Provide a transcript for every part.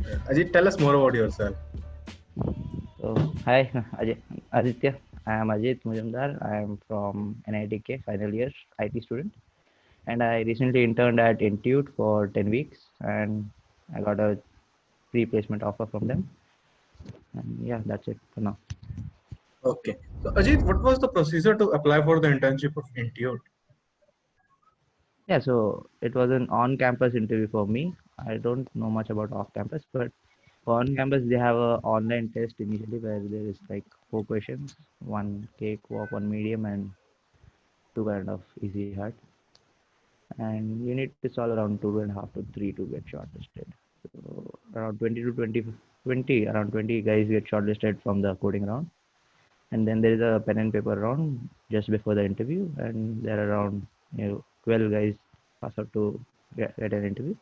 Ajit, tell us more about yourself. So, hi, Aditya. I am Ajit Mujumdar. I am from NITK, final year IT student, and I recently interned at Intuit for 10 weeks, and I got a pre-placement offer from them. And yeah, that's it for now. Okay. So, Ajit, what was the procedure to apply for the internship of Intuit? Yeah, so it was an on-campus interview for me. I don't know much about off-campus, but for on-campus they have a online test initially where there is like 4 questions, one cake, walk, one medium, and two kind of easy hard. And you need to solve around 2.5 to 3 to get shortlisted. So around 20 to 20, around 20 guys get shortlisted from the coding round, and then there is a pen and paper round just before the interview, and there are around 12 guys pass out to get an interview.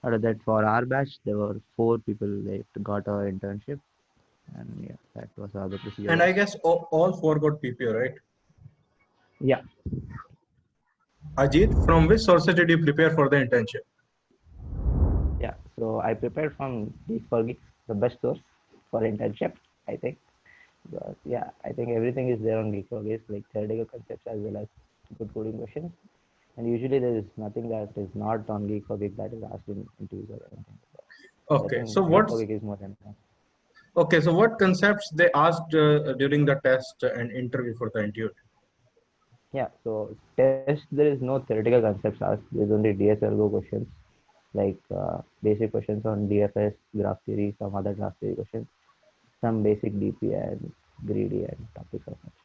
Out of that, for our batch, there were 4 people that got a internship, and yeah, that was how the procedure And I was. guess all four got PPO, right? Yeah, Ajit, from which sources did you prepare for the internship? yeah. So I prepared from Geek for Geeks, the best source for internship, I think. But yeah, I think everything is there on Geek4Geeks, like theoretical concepts as well as good coding questions. And usually there is nothing that is not on Geek4Geeks that is asked in interviews or anything. So I Okay. think So what's Geek4Geeks is more than enough. okay? So what concepts they asked during the test and interview for the Intuit? Yeah, so test there is no theoretical concepts asked. There's only DS Ergo questions, like basic questions on DFS, graph theory, some other graph theory questions, some basic DP and greedy and topics of much.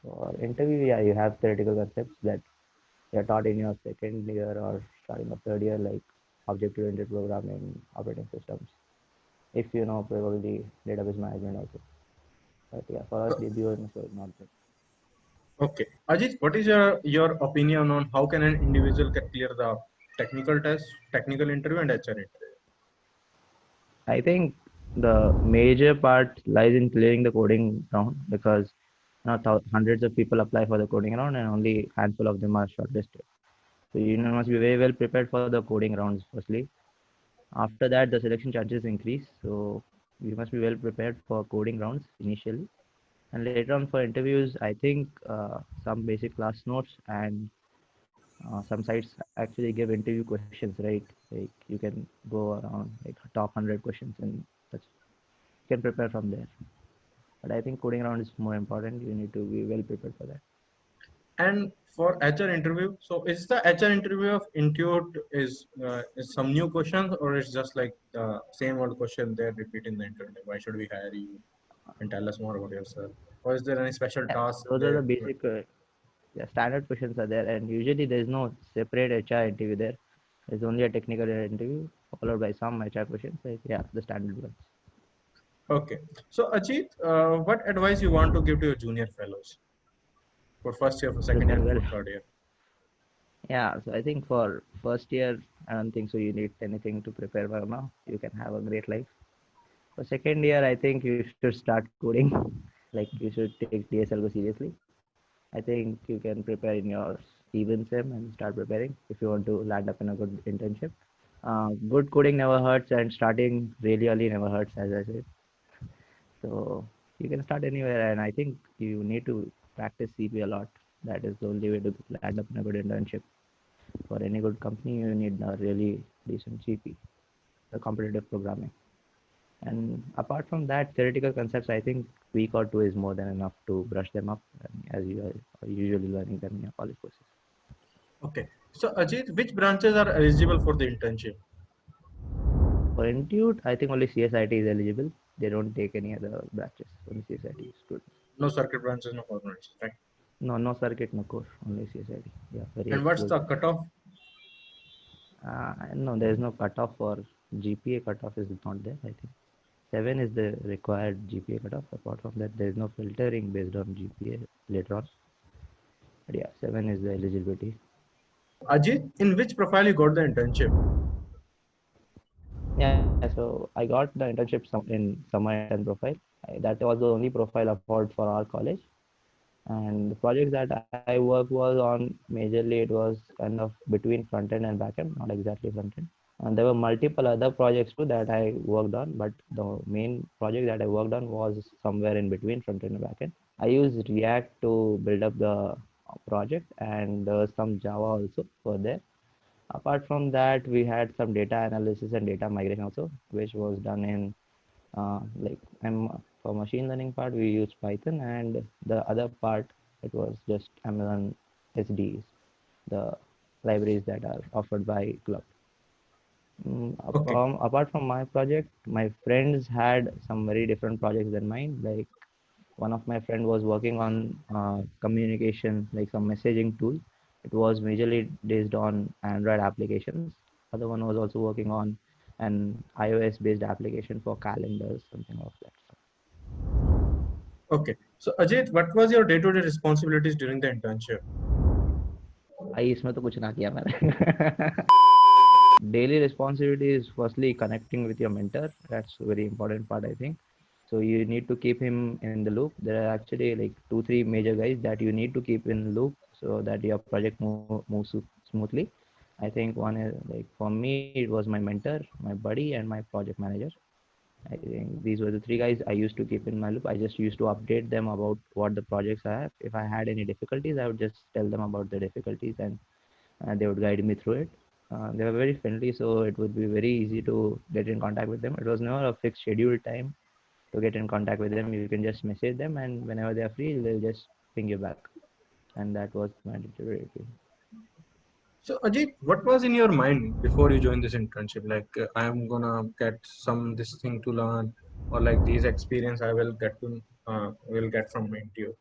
For interview, yeah, you have theoretical concepts that you're taught in your second year or starting of third year, like object-oriented programming, operating systems. If you know, probably database management also. But yeah, for us, Uh, DBO is not there. Okay, Ajit, what is your opinion on how can an individual can clear the technical test, technical interview, and HR interview? I think the major part lies in clearing the coding round because hundreds of people apply for the coding round and only handful of them are shortlisted. So you must be very well prepared for the coding rounds firstly. After that, the selection chances increase. So you must be well prepared for coding rounds initially. And later on for interviews, I think some basic class notes and some sites actually give interview questions, right? Like you can go around like top 100 questions and such. You can prepare from there. But I think coding round is more important. You need to be well prepared for that. And for HR interview, so is the HR interview of Intuit is some new questions or it's just like the same old question they repeat in the interview? Like, why should we hire you? And tell us more about yourself. Or is there any special Yeah, task those are they? the basic yeah, standard questions are there, and usually there is no separate HR interview there. There's only a technical interview followed by some HR questions. Like yeah, the standard ones. Okay. So Ajit, what advice you want to give to your junior fellows for first year, for second year, Prepare and well. for third year? Yeah, so I think for first year, I don't think so. You need anything to prepare for now. You can have a great life. For second year, I think you should start coding. Like you should take DSLGO seriously. I think you can prepare in your even sim and start preparing if you want to land up in a good internship. Good coding never hurts, and starting really early never hurts, as I said. So you can start anywhere, and I think you need to practice CP a lot. That is the only way to land up in a good internship. For any good company, you need a really decent CP, the competitive programming. And apart from that, theoretical concepts, I think week or two is more than enough to brush them up, as you are usually learning them in your college courses. Okay. So Ajit, which branches are eligible for the internship? For Intuit, I think only CSIT is eligible. They don't take any other batches. Only CSIT students. No circuit branches, no core branches, right? No, no circuit, no core. Only CSIT. Yeah, very And what's the exclusive. cutoff? No, there is no cutoff for GPA. Cutoff is not there. I think 7 is the required GPA cutoff. Apart from that, there is no filtering based on GPA later on. But yeah, 7 is the eligibility. Ajit, in which profile you got the internship? Yeah, so I got the internship in summer intern profile. That was the only profile offered for our college. And the projects that I worked was on majorly it was kind of between front end and back end, not exactly front end. And there were multiple other projects too that I worked on, but the main project that I worked on was somewhere in between front end and back end. I used React to build up the project, and there was some Java also for there. Apart from that, we had some data analysis and data migration also, which was done in like for machine learning part, we use Python, and the other part it was just Amazon SDs, the libraries that are offered by Cloud. Okay. Apart from my project, my friends had some very different projects than mine. Like one of my friend was working on communication, like some messaging tool. It was majorly based on Android applications. Other one was also working on an iOS based application for calendars, something of that. Okay. So Ajit, what was your day-to-day responsibilities during the internship? भाई इसमें तो कुछ ना किया मैंने. Daily responsibility is firstly connecting with your mentor. That's a very important part, I think. So you need to keep him in the loop. There are actually like 2 3 major guys that you need to keep in loop so that your project moves smoothly. I think one is like for me it was my mentor, my buddy, and my project manager. I think these were the 3 guys I used to keep in my loop. I just used to update them about what the projects I have. If I had any difficulties, I would just tell them about the difficulties, and they would guide me through it. They were very friendly, so it would be very easy to get in contact with them. It was never a fixed scheduled time to get in contact with them. You can just message them, and whenever they are free, they'll just ping you back. And that was mandatory. So Ajit, what was in your mind before you joined this internship? Like, I'm gonna get some this thing to learn, or like these experience I will get from Intune.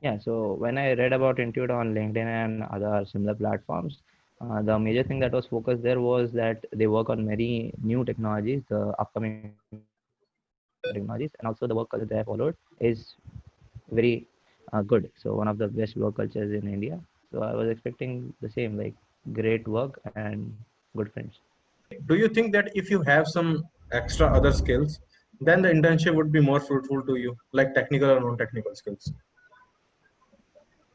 Yeah, so when I read about Intuit on LinkedIn and other similar platforms, the major thing that was focused there was that they work on many new technologies, the upcoming technologies, and also the work culture that they have followed is very good. So one of the best work cultures in India. So I was expecting the same, like great work and good friends. Do you think that if you have some extra other skills, then the internship would be more fruitful to you, like technical or non-technical skills?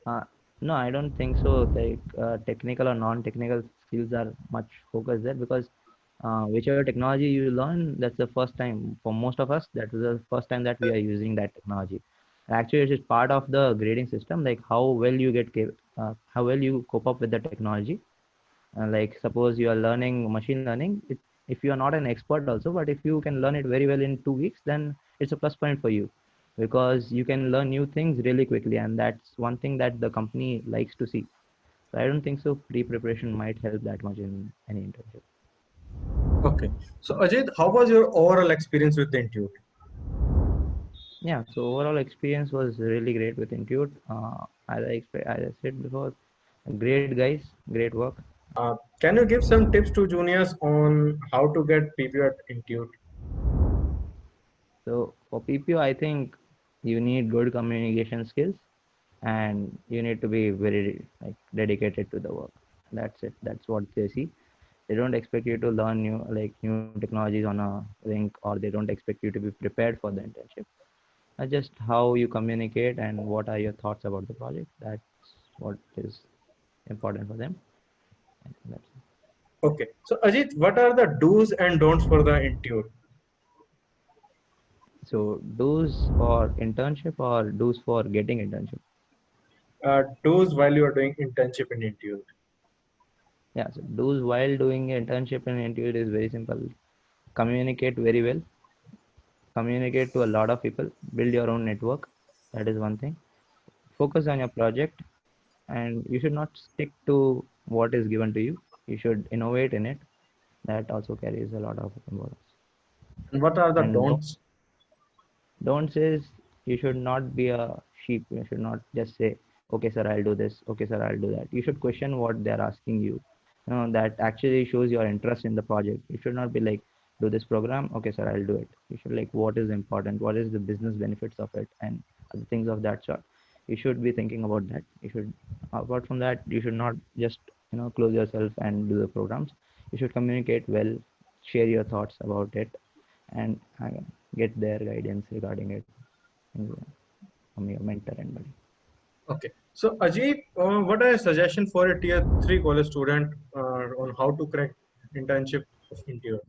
Uh, no, I don't think so. Like technical or non-technical skills are much focused there because whichever technology you learn, that's the first time for most of us. That is the first time that we are using that technology. Actually, it is part of the grading system, like how well you how well you cope up with the technology. Like suppose you are learning machine learning, if you are not an expert also, but if you can learn it very well in 2 weeks, then it's a plus point for you because you can learn new things really quickly, and that's one thing that the company likes to see. So I don't think so pre-preparation might help that much in any internship. Okay. So Ajit, how was your overall experience with the Intune? Yeah, so overall experience was really great with Intuit. As I said before, great guys, great work. Can you give some tips to juniors on how to get PPO at Intune? So for PPO, I think you need good communication skills and you need to be very like dedicated to the work. That's it. That's what they see. They don't expect you to learn new technologies on a link, or they don't expect you to be prepared for the internship. Just how you communicate and what are your thoughts about the project. That's what is important for them. And that's it. Okay. So Ajit, what are the do's and don'ts for the Intune? So do's for internship or do's for getting internship? Do's while you are doing internship in Intune. Yeah, so do's while doing internship in Intuit is very simple. Communicate very well, communicate to a lot of people, build your own network. That is one thing. Focus on your project, and you should not stick to what is given to you. You should innovate in it. That also carries a lot of importance. And what are the And don'ts? don't say you should not be a sheep. You should not just say, okay, sir, I'll do this. Okay, sir, I'll do that. You should question what they're asking you. You know, that actually shows your interest in the project. You should not be like, do this program. Okay, sir, I'll do it. You should like, what is important? What is the business benefits of it? And other things of that sort. You should be thinking about that. You should, apart from that, you should not just, close yourself and do the programs. You should communicate well, share your thoughts about it, and get their guidance regarding it from your mentor and buddy. Okay. So Ajit, what are your suggestion for a tier 3 college student on how to crack internship of Intuit?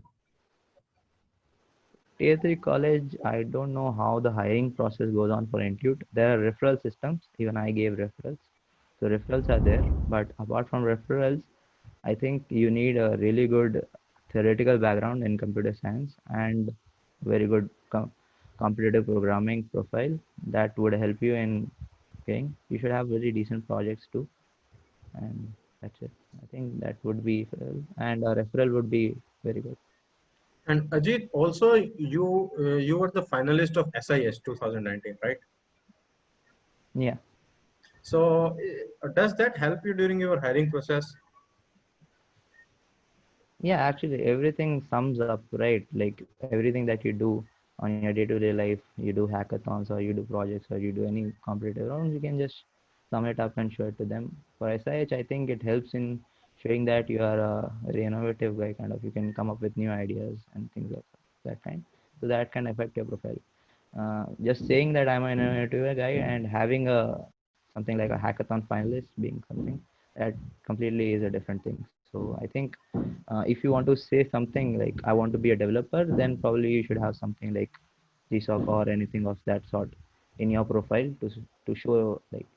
Tier 3 college, I don't know how the hiring process goes on for Intuit. There are referral systems. Even I gave referrals. So referrals are there. But apart from referrals, I think you need a really good theoretical background in computer science and very good competitive programming profile that would help you in getting. You should have very decent projects too. And that's it. I think that would be, and a referral would be very good. And Ajit, also you were the finalist of SIS 2019, right? Yeah. So does that help you during your hiring process? Yeah, actually, everything sums up, right? Like everything that you do on your day-to-day life, you do hackathons or you do projects or you do any competitive rounds, you can just sum it up and show it to them. For SIH, I think it helps in showing that you are a very innovative guy, kind of. You can come up with new ideas and things of that kind. So that can affect your profile. Just saying that I'm an innovative guy and having a something like a hackathon finalist being something that completely is a different thing. So I think if you want to say something like I want to be a developer, then probably you should have something like GSOC or anything of that sort in your profile to show like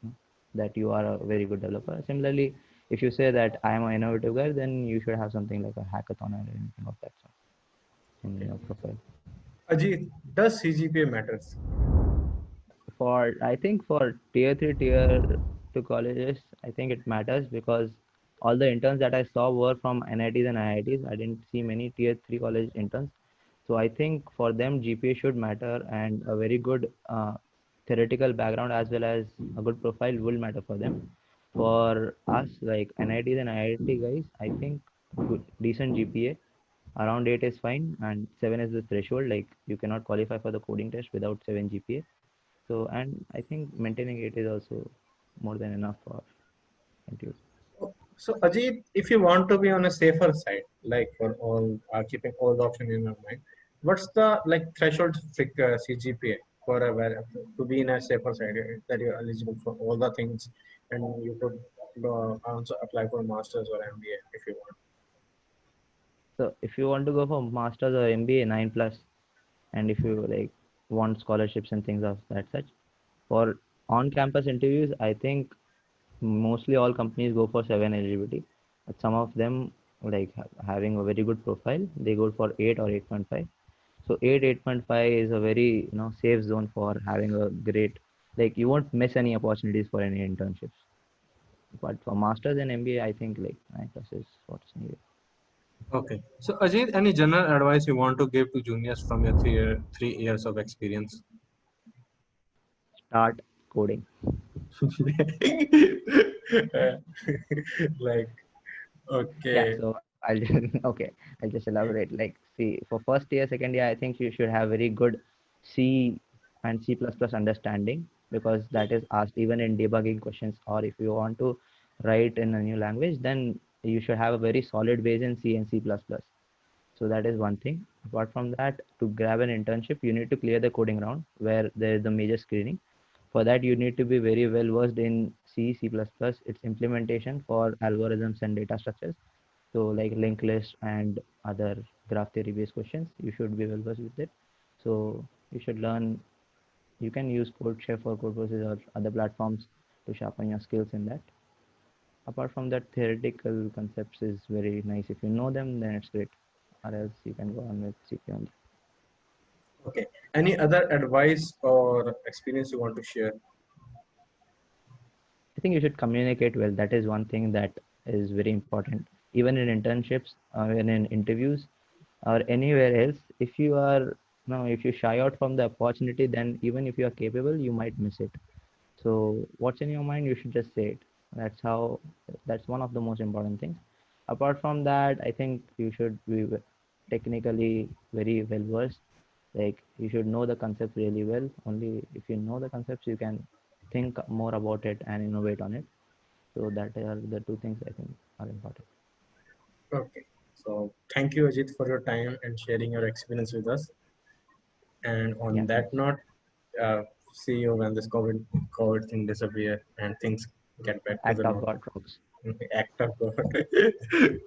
that you are a very good developer. Similarly, if you say that I am an innovative guy, then you should have something like a hackathon or anything of that sort in Okay. your profile. Ajit, does CGPA matters? For I think for tier 3 tier 2 colleges, I think it matters because all the interns that I saw were from NITs and IITs. I didn't see many tier 3 college interns. So I think for them GPA should matter, and a very good theoretical background as well as a good profile will matter for them. For us, like NITs and IIT guys, I think good decent GPA around 8 is fine, and 7 is the threshold. Like you cannot qualify for the coding test without 7 GPA. So, and I think maintaining it is also more than enough for Intuit. So Ajit, if you want to be on a safer side, like for all keeping all the options in your mind, what's the like threshold CGPA for to be in a safer side that you're eligible for all the things, and you could also apply for masters or MBA if you want. So, if you want to go for masters or MBA, 9 plus, and if you like want scholarships and things of that such, for on-campus interviews, I think mostly all companies go for 7 eligibility. But some of them like having a very good profile, they go for 8 or 8.5. So 8, 8.5 is a very safe zone for having a great, like you won't miss any opportunities for any internships. But for masters and MBA, I think like 9 plus is what's needed. Okay. So Ajit, any general advice you want to give to juniors from your 3 years of experience? Start coding. Like, Yeah, okay. so I'll just, okay, I'll just elaborate. Like, see, for first year, second year, I think you should have very good C and C++ understanding because that is asked even in debugging questions. Or if you want to write in a new language, then you should have a very solid base in C and C++. So that is one thing. Apart from that, to grab an internship, you need to clear the coding round where there is the major screening. For that, you need to be very well versed in C, C++, its implementation for algorithms and data structures. So like linked list and other graph theory based questions, you should be well versed with it. So you should learn, you can use CodeChef or CodeProcess or other platforms to sharpen your skills in that. Apart from that, theoretical concepts is very nice. If you know them, then it's great. Or else you can go on with CP only. Okay. Any other advice or experience you want to share? I think you should communicate well. That is one thing that is very important. Even in internships, even in interviews, or anywhere else, if you are no, if you shy out from the opportunity, then even if you are capable, you might miss it. So what's in your mind, you should just say it. That's how. That's one of the most important things. Apart from that, I think you should be technically very well versed. Like you should know the concept really well. Only if you know the concepts, you can think more about it and innovate on it. So that are the two things I think are important. Okay. So thank you, Ajit, for your time and sharing your experience with us. And Yeah, on thanks. that note, see you when this COVID thing disappear and things get back to Act the of normal God, folks. act of God.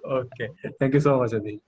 Okay. Thank you so much, Adi.